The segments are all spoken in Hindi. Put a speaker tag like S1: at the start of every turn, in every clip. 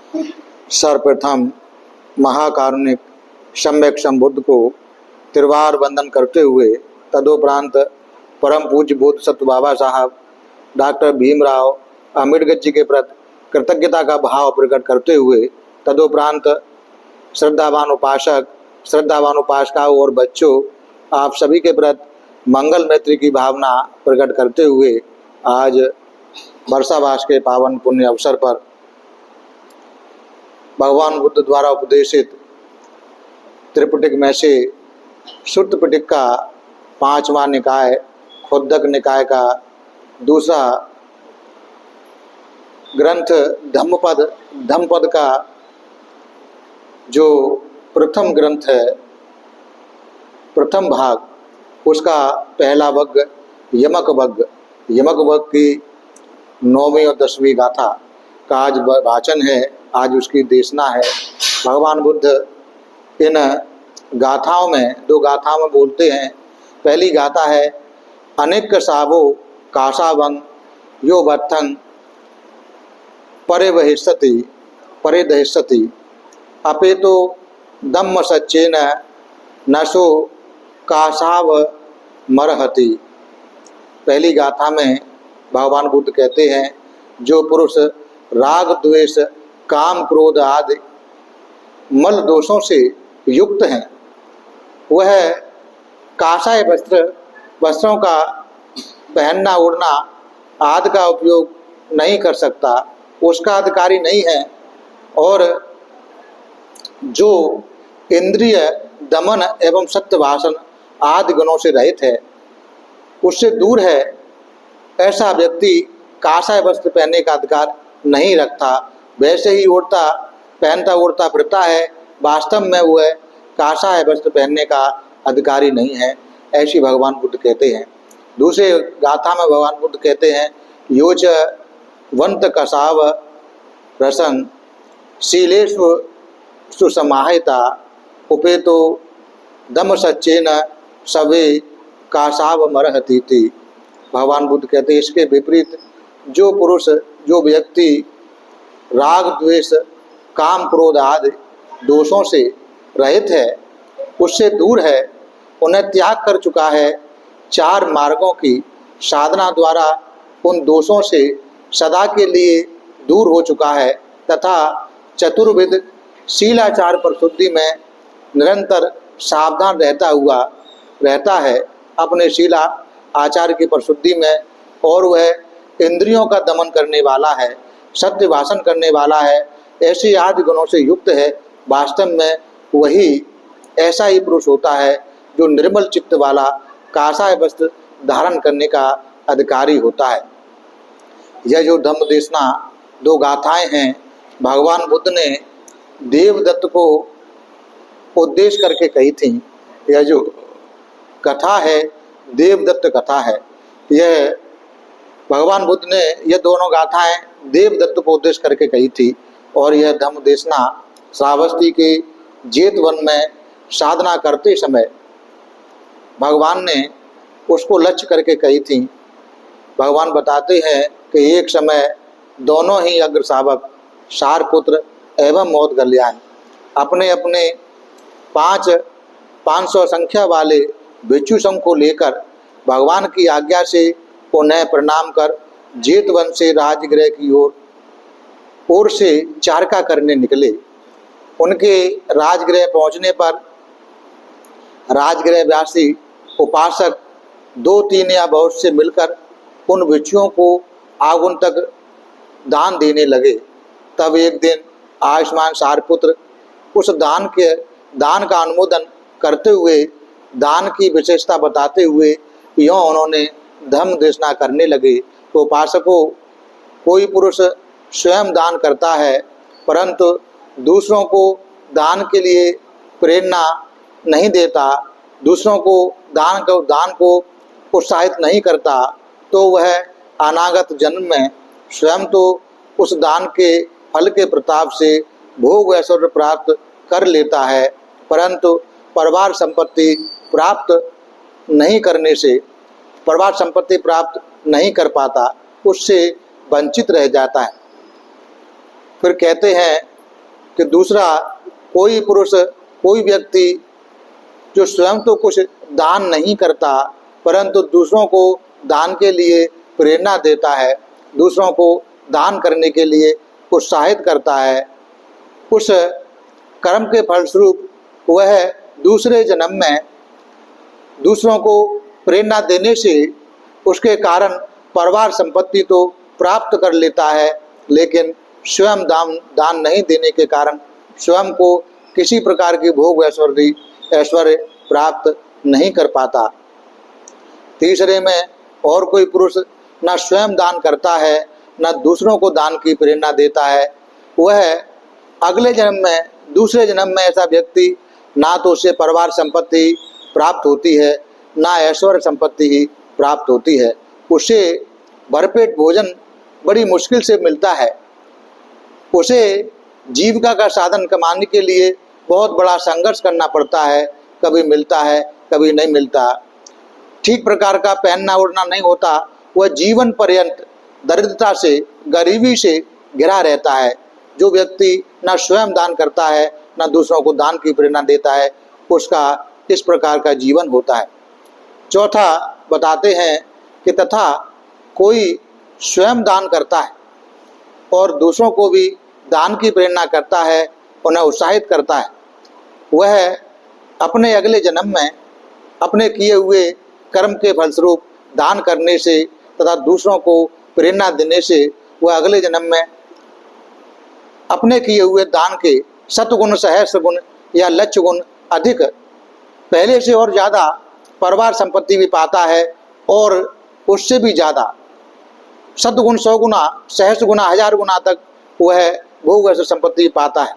S1: सर्वप्रथम महाकारुणिक सम्यक संबुद्ध को त्रिवार वंदन करते हुए तदोपरांत परम पूज्य बोध सत्व बाबा साहब डॉक्टर भीमराव अम्बेडकर जी के प्रति कृतज्ञता का भाव प्रकट करते हुए तदोपरांत श्रद्धावान उपासक, श्रद्धावान उपासकाओं और बच्चों, आप सभी के प्रति मंगल मैत्री की भावना प्रकट करते हुए आज वर्षावास के पावन पुण्य अवसर पर भगवान बुद्ध द्वारा उपदेशित त्रिपिटक में से सुत्त पिटक का 5वां निकाय खुद्दक निकाय का दूसरा ग्रंथ धम्मपद का जो प्रथम ग्रंथ है, प्रथम भाग, उसका पहला वर्ग यमक वर्ग की 9वीं और 10वीं गाथा का आज वाचन है, आज उसकी देशना है। भगवान बुद्ध इन गाथाओं में, 2 गाथाओं में बोलते हैं। पहली गाथा है अनेक सावो कासावंग यो बत्थंग परे दहिष्यति अपे तो दम्म सच्चेन नशो कासाव मरहति। पहली गाथा में भगवान बुद्ध कहते हैं, जो पुरुष राग द्वेष काम क्रोध आदि मल दोषों से युक्त हैं, वह काषाय वस्त्रों का पहनना ओढ़ना आदि का उपयोग नहीं कर सकता, उसका अधिकारी नहीं है। और जो इंद्रिय दमन एवं सत्य भाषण आदि गुणों से रहित है, उससे दूर है, ऐसा व्यक्ति काषाय वस्त्र पहनने का अधिकार नहीं रखता। वैसे ही पहनता ओढ़ता फिरता है, वास्तव में वह काषाय वस्त्र पहनने का अधिकारी नहीं है, ऐसी भगवान बुद्ध कहते हैं। दूसरे गाथा में भगवान बुद्ध कहते हैं, योच वंत कसाव रसन शीलेषु सुसमाहिता उपेतो दम सच्चेन सवे कासाव मरहति। भगवान बुद्ध कहते हैं, इसके विपरीत जो पुरुष, जो व्यक्ति राग द्वेष काम क्रोध आदि दोषों से रहित है, उससे दूर है, उन्हें त्याग कर चुका है, 4 मार्गों की साधना द्वारा उन दोषों से सदा के लिए दूर हो चुका है, तथा चतुर्विध शीलाचार पर शुद्धि में निरंतर सावधान रहता है अपने शीला आचार की परिशुद्धि में, और वह इंद्रियों का दमन करने वाला है, सत्य भाषण करने वाला है, ऐसे आदि गुणों से युक्त है। वास्तव में वही ऐसा ही पुरुष होता है जो निर्मल चित्त वाला काषाय वस्त्र धारण करने का अधिकारी होता है। यह जो धम्म देशना 2 गाथाएं हैं, भगवान बुद्ध ने देवदत्त को उद्देश्य करके कही थी। यह जो कथा है, देवदत्त कथा है। यह भगवान बुद्ध ने यह दोनों गाथाएं देवदत्त को उद्देश्य करके कही थी, और यह धम्म देशना श्रावस्ती के जेत वन में साधना करते समय भगवान ने उसको लक्ष्य करके कही थी। भगवान बताते हैं कि एक समय दोनों ही अग्र शावक सारपुत्र एवं मोदगल्याण अपने अपने 500 संख्या वाले भिक्षु संघ को लेकर भगवान की आज्ञा से उन्हें प्रणाम कर जेत वन से राजगृह की ओर से चारका करने निकले। उनके राजगृह पहुंचने पर राजगृहवासी उपासक 2-3 या बहुत से मिलकर उन भिक्षुओं को आगंतुक दान देने लगे। तब एक दिन आयुष्मान सारपुत्र उस दान का अनुमोदन करते हुए, दान की विशेषता बताते हुए यों उन्होंने धम्म देशना करने लगे। तो उपासकों, कोई पुरुष स्वयं दान करता है परंतु दूसरों को दान के लिए प्रेरणा नहीं देता, दूसरों को दान को उत्साहित नहीं करता, तो वह अनागत जन्म में स्वयं तो उस दान के फल के प्रताप से भोग ऐश्वर्य प्राप्त कर लेता है, परंतु परिवार संपत्ति प्राप्त नहीं कर पाता, उससे वंचित रह जाता है। फिर कहते हैं कि दूसरा कोई पुरुष, कोई व्यक्ति जो स्वयं तो कुछ दान नहीं करता परंतु दूसरों को दान के लिए प्रेरणा देता है, दूसरों को दान करने के लिए उत्साहित करता है, उस कर्म के फलस्वरूप वह दूसरे जन्म में दूसरों को प्रेरणा देने से उसके कारण परिवार संपत्ति तो प्राप्त कर लेता है, लेकिन स्वयं दान नहीं देने के कारण स्वयं को किसी प्रकार की भोग ऐश्वर्य प्राप्त नहीं कर पाता। तीसरे में और कोई पुरुष न स्वयं दान करता है न दूसरों को दान की प्रेरणा देता है, वह अगले जन्म में, दूसरे जन्म में ऐसा व्यक्ति ना तो उसे परिवार संपत्ति प्राप्त होती है ना ऐश्वर्य संपत्ति ही प्राप्त होती है, उसे भरपेट भोजन बड़ी मुश्किल से मिलता है, उसे जीविका का साधन कमाने के लिए बहुत बड़ा संघर्ष करना पड़ता है, कभी मिलता है कभी नहीं मिलता, ठीक प्रकार का पहनना ओढ़ना नहीं होता, वह जीवन पर्यंत दरिद्रता से, गरीबी से घिरा रहता है। जो व्यक्ति न स्वयं दान करता है न दूसरों को दान की प्रेरणा देता है, उसका इस प्रकार का जीवन होता है। चौथा बताते हैं कि तथा कोई स्वयं दान करता है और दूसरों को भी दान की प्रेरणा करता है, उन्हें उत्साहित करता है, वह अपने अगले जन्म में अपने किए हुए कर्म के फलस्वरूप दान करने से तथा दूसरों को प्रेरणा देने से वह अगले जन्म में अपने किए हुए दान के शतगुण, सहस्र गुण या लक्ष्य गुण अधिक, पहले से और ज़्यादा परिवार संपत्ति भी पाता है और उससे भी ज़्यादा शतगुण, 100 गुना, सहस्र गुना, 1000 गुना तक वह भोग ऐश्वर्य संपत्ति पाता है।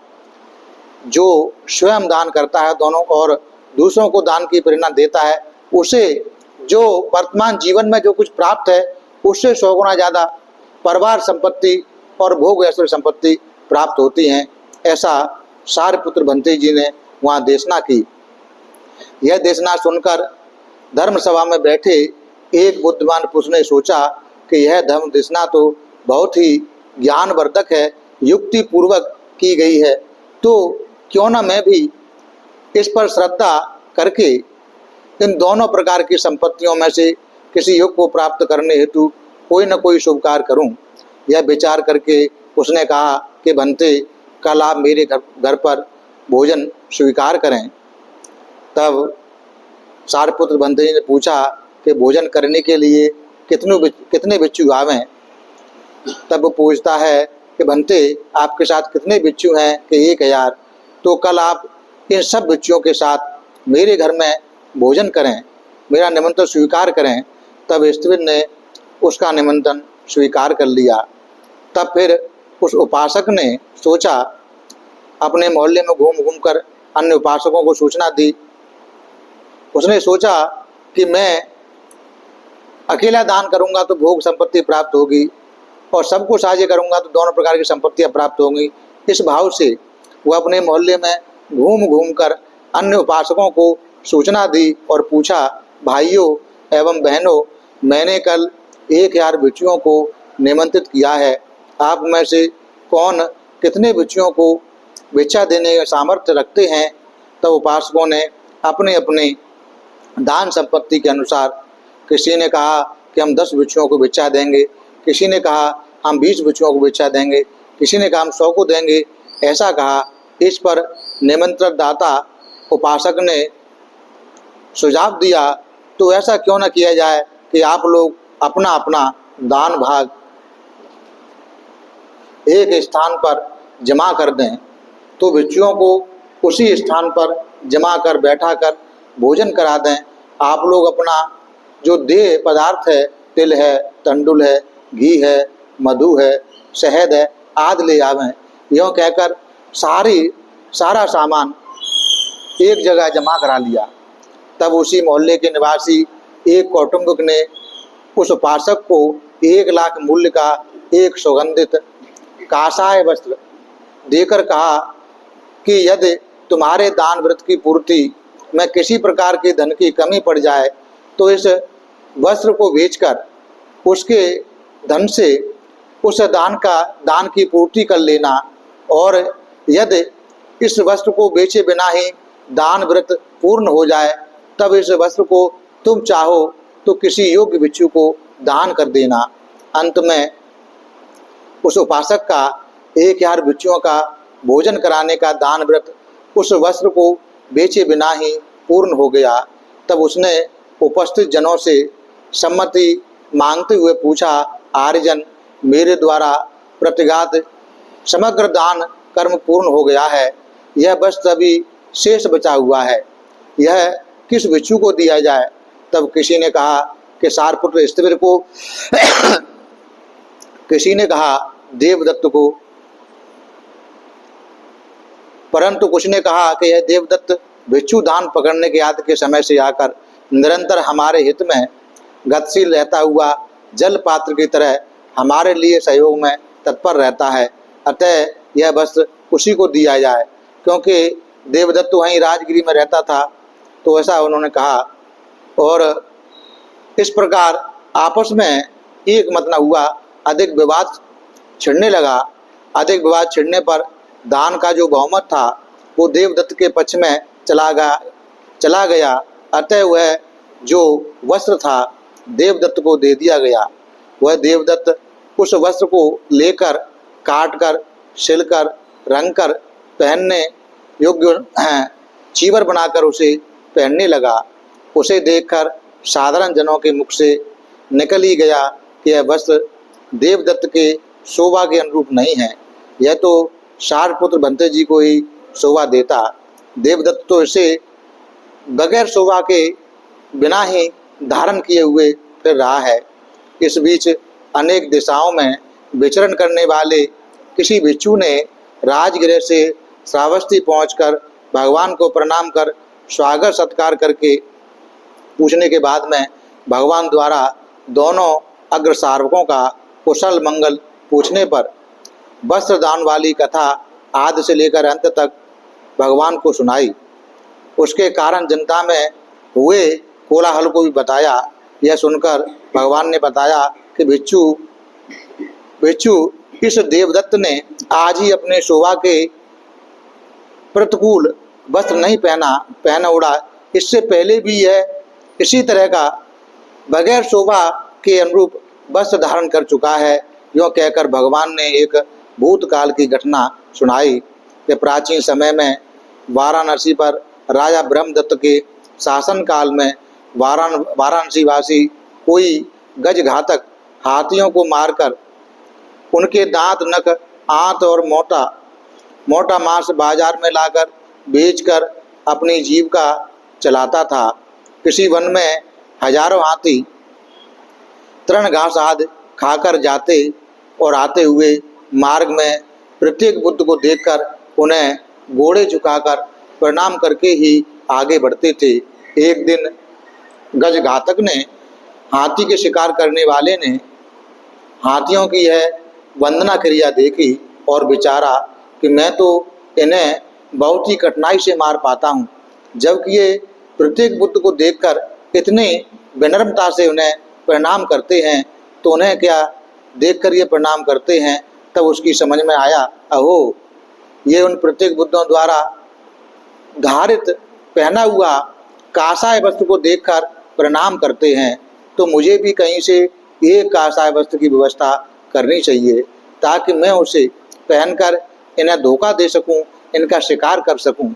S1: जो स्वयं दान करता है दोनों और दूसरों को दान की प्रेरणा देता है, उसे जो वर्तमान जीवन में जो कुछ प्राप्त है उससे 100 गुना ज़्यादा परिवार संपत्ति और भोग ऐश्वर्य संपत्ति प्राप्त होती हैं। ऐसा सारपुत्र भंते जी ने वहाँ देशना की। यह देशना सुनकर धर्म सभा में बैठे एक बुद्धिमान पुरुष ने सोचा कि यह धर्म देशना तो बहुत ही ज्ञानवर्धक है, युक्ति पूर्वक की गई है, तो क्यों न मैं भी इस पर श्रद्धा करके इन दोनों प्रकार की संपत्तियों में से किसी योग को प्राप्त करने हेतु कोई न कोई शुभ कार्य करूं। यह विचार करके उसने कहा कि भंते, कल आप मेरे घर पर भोजन स्वीकार करें। तब सारपुत्र भंते जी ने पूछा कि भोजन करने के लिए कितने बिच्छू आवें। तब वो पूछता है कि भंते, आपके साथ कितने बिच्छू हैं? कि 1000। तो कल आप इन सब बिच्छुओं के साथ मेरे घर में भोजन करें, मेरा निमंत्रण स्वीकार करें। तब स्त्री ने उसका निमंत्रण स्वीकार कर लिया। तब फिर उस उपासक ने सोचा, अपने मोहल्ले में घूम घूम कर अन्य उपासकों को सूचना दी। उसने सोचा कि मैं अकेला दान करूंगा तो भोग संपत्ति प्राप्त होगी और सबको साझे करूंगा तो दोनों प्रकार की संपत्तियां प्राप्त होंगी। इस भाव से वह अपने मोहल्ले में घूम घूम कर अन्य उपासकों को सूचना दी और पूछा, भाइयों एवं बहनों, मैंने कल 1000 बिच्छुओं को निमंत्रित किया है, आप में से कौन कितने बिच्छुओं को भिक्षा देने का सामर्थ्य रखते हैं? तब उपासकों ने अपने अपने दान संपत्ति के अनुसार, किसी ने कहा कि हम 10 बिच्छुओं को भिक्षा देंगे, किसी ने कहा हम 20 बिच्छुओं को भिक्षा देंगे, किसी ने कहा हम 100 को देंगे, ऐसा कहा। इस पर निमंत्रण दाता उपासक ने सुझाव दिया, तो ऐसा क्यों न किया जाए कि आप लोग अपना अपना दान भाग एक स्थान पर जमा कर दें, तो भिक्षुओं को उसी स्थान पर जमा कर बैठा कर भोजन करा दें। आप लोग अपना जो देह पदार्थ है, तिल है, तंडुल है, घी है, मधु है, शहद है आदि ले आवें। यूँ कहकर सारा सामान एक जगह जमा करा लिया। तब उसी मोहल्ले के निवासी एक कौटुंबिक ने उस उपासक को 1 लाख मूल्य का एक सुगंधित कासाय वस्त्र देकर कहा कि यदि तुम्हारे दान व्रत की पूर्ति में किसी प्रकार के धन की कमी पड़ जाए तो इस वस्त्र को बेचकर उसके धन से उस दान की पूर्ति कर लेना, और यदि इस वस्त्र को बेचे बिना ही दान व्रत पूर्ण हो जाए तब इस वस्त्र को तुम चाहो तो किसी योग्य भिक्षु को दान कर देना। अंत में उस उपासक का 1000 भिक्षुओं का भोजन कराने का दान व्रत उस वस्त्र को बेचे बिना ही पूर्ण हो गया। तब उसने उपस्थित जनों से सम्मति मांगते हुए पूछा, आर्यजन, मेरे द्वारा प्रतिघात समग्र दान कर्म पूर्ण हो गया है, यह वस्त्र अभी शेष बचा हुआ है, यह किस भिक्षु को दिया जाए? तब किसी ने कहा कि सारपुत्र स्थिविर को किसी ने कहा देवदत्त को, परंतु कुछ ने कहा कि यह देवदत्त भिक्षु दान पकड़ने के आदि के समय से आकर निरंतर हमारे हित में गतिशील रहता हुआ जल पात्र की तरह हमारे लिए सहयोग में तत्पर रहता है, अतः यह वस्त्र उसी को दिया जाए। क्योंकि देवदत्त वहीं राजगिरी में रहता था, तो ऐसा उन्होंने कहा। और इस प्रकार आपस में एक मत न हुआ, अधिक विवाद छिड़ने लगा। अधिक विवाद छिड़ने पर दान का जो बहुमत था वो देवदत्त के पक्ष में चला गया, अतः वह जो वस्त्र था देवदत्त को दे दिया गया। वह देवदत्त उस वस्त्र को लेकर काट कर सिलकर रंग कर पहनने योग्य चीवर बनाकर उसे पहनने लगा। उसे देखकर साधारण जनों के मुख से निकल ही गया कि यह वस्त्र देवदत्त के शोभा के अनुरूप नहीं है, यह तो सारपुत्र भंते जी को ही शोभा देता। देवदत्त तो इसे बगैर शोभा के बिना ही धारण किए हुए फिर रहा है। इस बीच अनेक दिशाओं में विचरण करने वाले किसी भिक्षु ने राजगृह से श्रावस्ती पहुंचकर भगवान को प्रणाम कर स्वागत सत्कार करके पूछने के बाद में भगवान द्वारा दोनों अग्र सार्वकों का कुशल मंगल पूछने पर वस्त्र दान वाली कथा आदि से लेकर अंत तक भगवान को सुनाई। उसके कारण जनता में हुए कोलाहल को भी बताया। यह सुनकर भगवान ने बताया कि भिक्षु इस देवदत्त ने आज ही अपने शोभा के प्रतिकूल वस्त्र नहीं पहना उड़ा, इससे पहले भी यह इसी तरह का बगैर शोभा के अनुरूप वस्त्र धारण कर चुका है। यूँ कहकर भगवान ने एक भूतकाल की घटना सुनाई कि प्राचीन समय में वाराणसी पर राजा ब्रह्मदत्त के शासन काल में वाराणसी वासी कोई गज घातक हाथियों को मारकर उनके दांत, नख, आंत और मोटा मांस बाजार में लाकर बेचकर अपनी जीविका चलाता था। किसी वन में हजारों हाथी तृण घास आदि खाकर जाते और आते हुए मार्ग में प्रत्येक बुद्ध को देखकर उन्हें घोड़े झुकाकर प्रणाम करके ही आगे बढ़ते थे। एक दिन गज घातक ने हाथी के शिकार करने वाले ने हाथियों की यह वंदना क्रिया देखी और विचारा कि मैं तो इन्हें बहुत ही कठिनाई से मार पाता हूँ, जबकि ये प्रत्येक बुद्ध को देखकर इतनी विनम्रता से उन्हें प्रणाम करते हैं, तो उन्हें क्या देखकर ये प्रणाम करते हैं। तब उसकी समझ में आया, अहो, ये उन प्रत्येक बुद्धों द्वारा धारित पहना हुआ कासाय वस्त्र को देखकर प्रणाम करते हैं, तो मुझे भी कहीं से एक कासाय वस्त्र की व्यवस्था करनी चाहिए ताकि मैं उसे पहनकर इन्हें धोखा दे सकूं, इनका शिकार कर सकूं।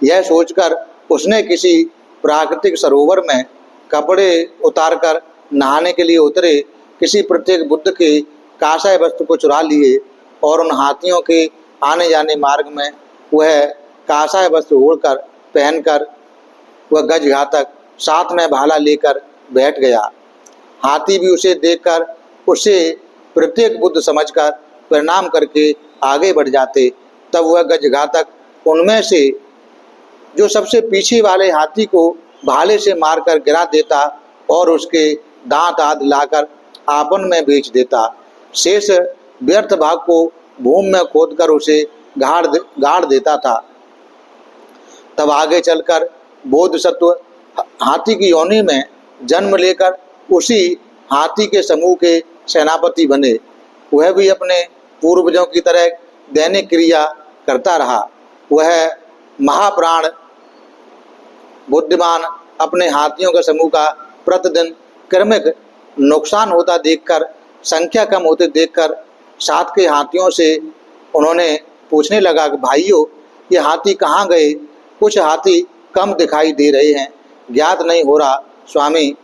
S1: यह सोचकर उसने किसी प्राकृतिक सरोवर में कपड़े उतारकर नहाने के लिए उतरे किसी प्रत्येक बुद्ध के कासाय वस्त्र को चुरा लिए और उन हाथियों के आने जाने मार्ग में वह कासाय वस्त्र ओढ़कर पहनकर वह गज घातक साथ में भाला लेकर बैठ गया। हाथी भी उसे देखकर उसे प्रत्येक बुद्ध समझकर प्रणाम करके आगे बढ़ जाते। तब वह गज घातक उनमें से जो सबसे पीछे वाले हाथी को भाले से मारकर गिरा देता और उसके दांत आदि लाकर आपन में बेच देता। शेष व्यर्थ भाग को भूमि में खोदकर उसे गाड़ देता था। तब आगे चलकर बोधिसत्व हाथी की योनि में जन्म लेकर उसी हाथी के समूह के सेनापति बने। वह भी अपने पूर्वजों की तरह दैनिक क्रिया करता रहा। वह महाप्राण बुद्धिमान अपने हाथियों के समूह का प्रतिदिन क्रमिक नुकसान होता देखकर, संख्या कम होते देखकर साथ के हाथियों से उन्होंने पूछने लगा कि भाइयों, ये हाथी कहाँ गए? कुछ हाथी कम दिखाई दे रहे हैं, ज्ञात नहीं हो रहा स्वामी।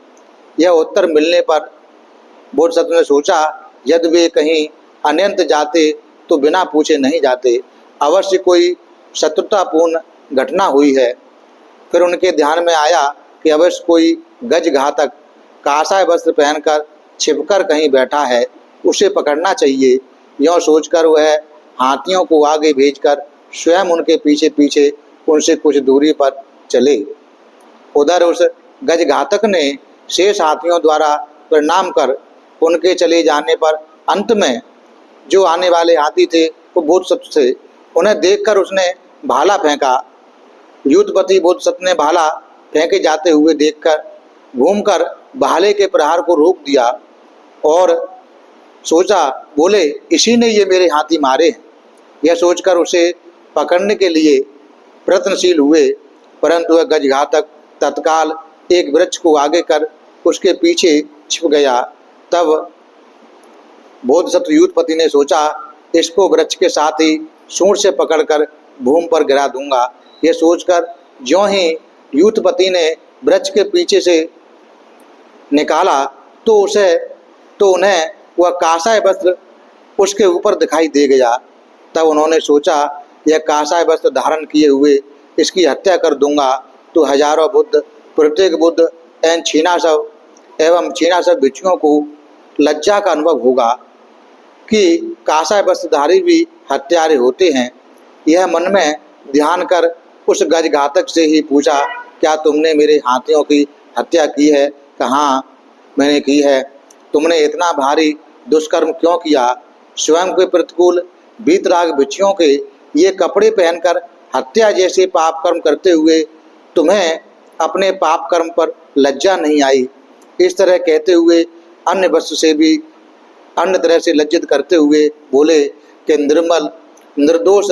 S1: यह उत्तर मिलने पर बोधिसत्व ने सोचा, यदि वे कहीं अन्यंत्र जाते तो बिना पूछे नहीं जाते, अवश्य कोई शत्रुतापूर्ण घटना हुई है। फिर उनके ध्यान में आया कि अवश्य कोई गज घातक कासाय वस्त्र पहनकर छिपकर कहीं बैठा है, उसे पकड़ना चाहिए। यों सोचकर वह हाथियों को आगे भेजकर स्वयं उनके पीछे पीछे उनसे कुछ दूरी पर चले। उधर उस गज घातक ने शेष हाथियों द्वारा प्रणाम कर उनके चले जाने पर अंत में जो आने वाले हाथी थे वो बोधिसत्व थे। उन्हें देखकर उसने भाला फेंका। युद्धपति बोधिसत्व ने भाला फेंके जाते हुए देखकर घूमकर भाले के प्रहार को रोक दिया और सोचा, बोले इसी ने ये मेरे हाथी मारे हैं। यह सोचकर उसे पकड़ने के लिए प्रयत्नशील हुए, परंतु वह गजघातक तत्काल एक वृक्ष को आगे कर उसके पीछे छिप गया। तब बोधिसत्व युद्धपति ने सोचा, इसको वृक्ष के साथ ही सूंड से पकड़कर भूमि पर गिरा दूंगा। यह सोचकर ज्यों ही युद्धपति ने वृक्ष के पीछे से निकाला तो उन्हें वह कासाय वस्त्र उसके ऊपर दिखाई दे गया। तब उन्होंने सोचा, यह कासाय वस्त्र धारण किए हुए इसकी हत्या कर दूंगा तो हजारों बुद्ध, प्रत्येक बुद्ध एवं छीनाशव भिक्षुओं को लज्जा का अनुभव होगा कि कासाय वस्त्रधारी भी हत्यारे होते हैं। यह मन में ध्यान कर उस गजघातक से ही पूछा, क्या तुमने मेरे हाथियों की हत्या की है? कहाँ मैंने की है। तुमने इतना भारी दुष्कर्म क्यों किया? स्वयं के प्रतिकूल वीतराग भिक्षुओं के ये कपड़े पहनकर हत्या जैसे पाप कर्म करते हुए तुम्हें अपने पाप कर्म पर लज्जा नहीं आई? इस तरह कहते हुए अन्य वस्तु से भी अन्य तरह से लज्जित करते हुए बोले कि निर्मल निर्दोष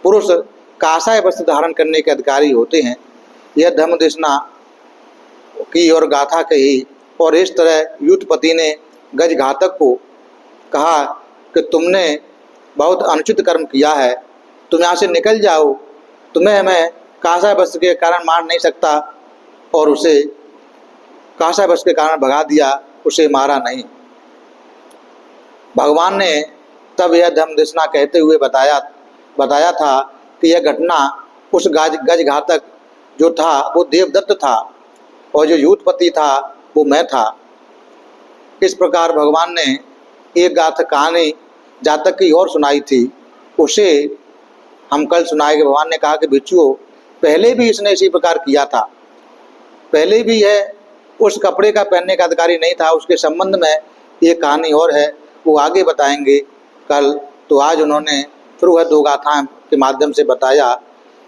S1: पुरुष कासाय वस्त्र धारण करने के अधिकारी होते हैं। यह धम्मदेशना की और गाथा कही और इस तरह युद्धपति ने गजघातक को कहा कि तुमने बहुत अनुचित कर्म किया है, तुम यहाँ से निकल जाओ, तुम्हें मैं कासाय वस्त्र के कारण मार नहीं सकता। और उसे कासाय वस्त्र के कारण भगा दिया, उसे मारा नहीं। भगवान ने तब यह धम्मदेशना कहते हुए बताया था कि यह घटना उस गजघातक जो था वो देवदत्त था और जो युद्धपति था वो मैं था। इस प्रकार भगवान ने एक गाथा कहानी जातक की और सुनाई थी, उसे हम कल सुनाएंगे। भगवान ने कहा कि भिक्षुओं, पहले भी इसने इसी प्रकार किया था, पहले भी यह उस कपड़े का पहनने का अधिकारी नहीं था। उसके संबंध में एक कहानी और है, वो आगे बताएंगे कल। तो आज उन्होंने फिर वह दो गाथाएं के माध्यम से बताया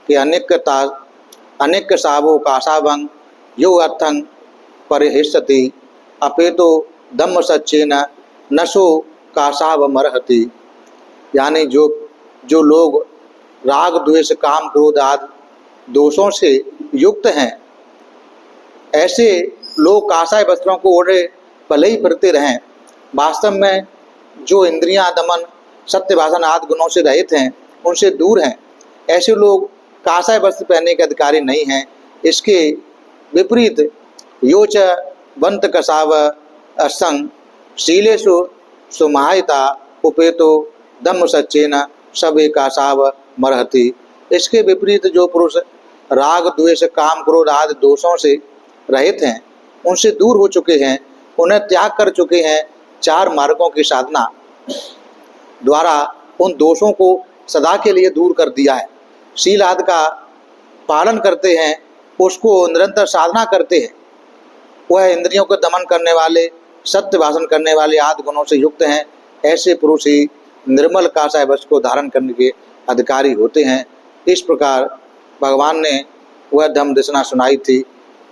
S1: कि अनेक सावो कासावंग यो अर्थं परिहिष्यति अपेतो धम्म सच्चेन नशो कासाव मरहति। यानी जो लोग राग द्वेष काम क्रोध आदि दोषों से युक्त हैं, ऐसे लोग कासाय वस्त्रों को ओढ़े भले ही फिरते रहें, वास्तव में जो इंद्रियां दमन सत्य भाषण आदि गुणों से रहित हैं, उनसे दूर हैं, ऐसे लोग कासाय वस्त्र पहनने के अधिकारी नहीं हैं। इसके विपरीत योच बंत कसाव असंग शीलेषु सुमाहिता उपेतो दम्म सच्चेन सबे कासाव मरहति। इसके विपरीत जो पुरुष राग द्वेष काम क्रोध आदि दोषों से रहित हैं, उनसे दूर हो चुके हैं, उन्हें त्याग कर चुके हैं, चार मार्गों की साधना द्वारा उन दोषों को सदा के लिए दूर कर दिया है, शील आदि का पालन करते हैं, उसको निरंतर साधना करते हैं, वह इंद्रियों को दमन करने वाले, सत्य भाषण करने वाले आदि गुणों से युक्त हैं, ऐसे पुरुष ही निर्मल कासाय वस्त्र को धारण करने के अधिकारी होते हैं। इस प्रकार भगवान ने वह धम्म देशना सुनाई थी।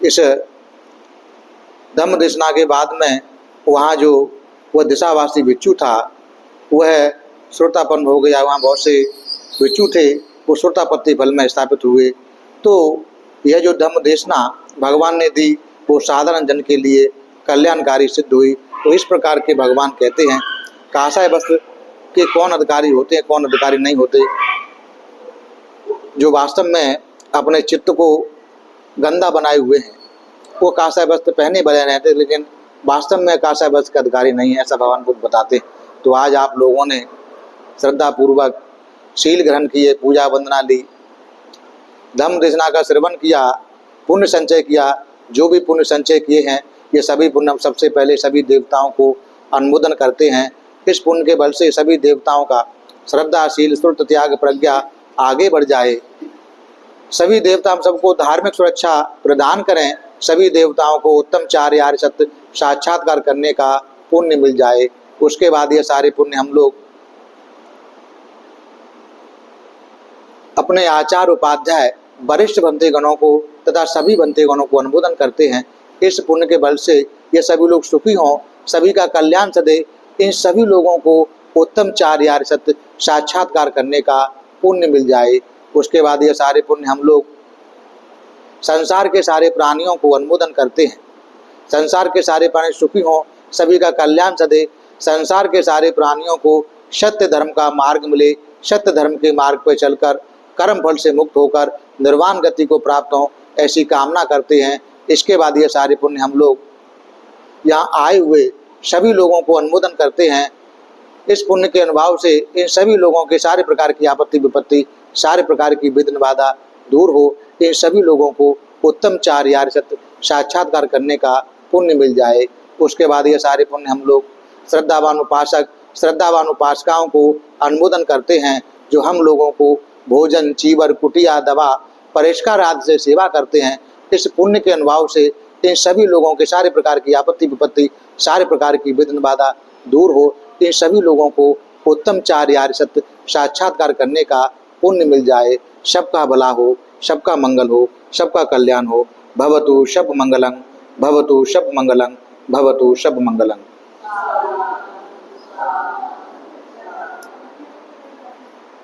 S1: इस धम्म देशना के बाद में वहाँ जो वह दिशावासी भिक्षु था, वह श्रोतापन्न हो गया, वहाँ बहुत से भिक्षु थे, वो श्रोतापत्ति फल में स्थापित हुए। तो यह जो धम्म देशना भगवान ने दी वो साधारण जन के लिए कल्याणकारी सिद्ध हुई। तो इस प्रकार के भगवान कहते हैं काषाय वस्त्र के कौन अधिकारी होते हैं, कौन अधिकारी नहीं होते। जो वास्तव में अपने चित्त को गंदा बनाए हुए हैं वो काषाय वस्त्र पहने भले रहते, लेकिन वास्तव में काषाय वस्त्र के अधिकारी नहीं है, ऐसा भगवान बुद्ध बताते हैं। तो आज आप लोगों ने श्रद्धापूर्वक शील ग्रहण किए, पूजा वंदना ली, धम्म देशना का श्रवण किया, पुण्य संचय किया। जो भी पुण्य संचय किए हैं ये सभी पुण्य सबसे पहले सभी देवताओं को अनुमोदन करते हैं। इस पुण्य के बल से सभी देवताओं का श्रद्धा, शील, श्रुत, त्याग, प्रज्ञा आगे बढ़ जाए। सभी देवता हम सबको धार्मिक सुरक्षा प्रदान करें, सभी देवताओं को उत्तम चार्य आर्य सत्य साक्षात्कार करने का पुण्य मिल जाए। उसके बाद ये सारे पुण्य हम लोग अपने आचार उपाध्याय वरिष्ठ बंधुगणों को तथा सभी बंधुगणों को अनुमोदन करते हैं। इस पुण्य के बल से ये सभी लोग सुखी हों, सभी का कल्याण सदे, इन सभी लोगों को उत्तम चार्य आर्य सत्य साक्षात्कार करने का पुण्य मिल जाए। उसके बाद ये सारे पुण्य हम लोग संसार के सारे प्राणियों को अनुमोदन करते हैं। संसार के सारे प्राणी सुखी हों, सभी का कल्याण सदे, संसार के सारे प्राणियों को सत्य धर्म का मार्ग मिले, सत्य धर्म के मार्ग पर चलकर कर्म फल से मुक्त होकर निर्वाण गति को प्राप्त हो, ऐसी कामना करते हैं। इसके बाद ये सारे पुण्य हम लोग यहाँ आए हुए सभी लोगों को अनुमोदन करते हैं। इस पुण्य के अनुभव से इन सभी लोगों के सारे प्रकार की आपत्ति विपत्ति, सारे प्रकार की विघ्न बाधा दूर हो, इन सभी लोगों को उत्तम चार्य आर्य सत्य साक्षात्कार करने का पुण्य मिल जाए। उसके बाद ये सारे पुण्य हम लोग श्रद्धावान उपासक, श्रद्धावान उपासिकाओं को अनुमोदन करते हैं, जो हम लोगों को भोजन, चीवर, कुटिया, दवा, परिष्कार आदि से सेवा करते हैं। इस पुण्य के अनुभव से इन सभी लोगों के सारे प्रकार की आपत्ति विपत्ति, सारे प्रकार की विघ्न बाधा दूर हो, इन सभी लोगों को उत्तम चार्य आर्य सत्य साक्षात्कार करने का पुण्य मिल जाए। सबका भला हो, सबका मंगल हो, सबका कल्याण हो। भवतु शब मंगलं, भवतु शब मंगलं, भवतु शब मंगलं।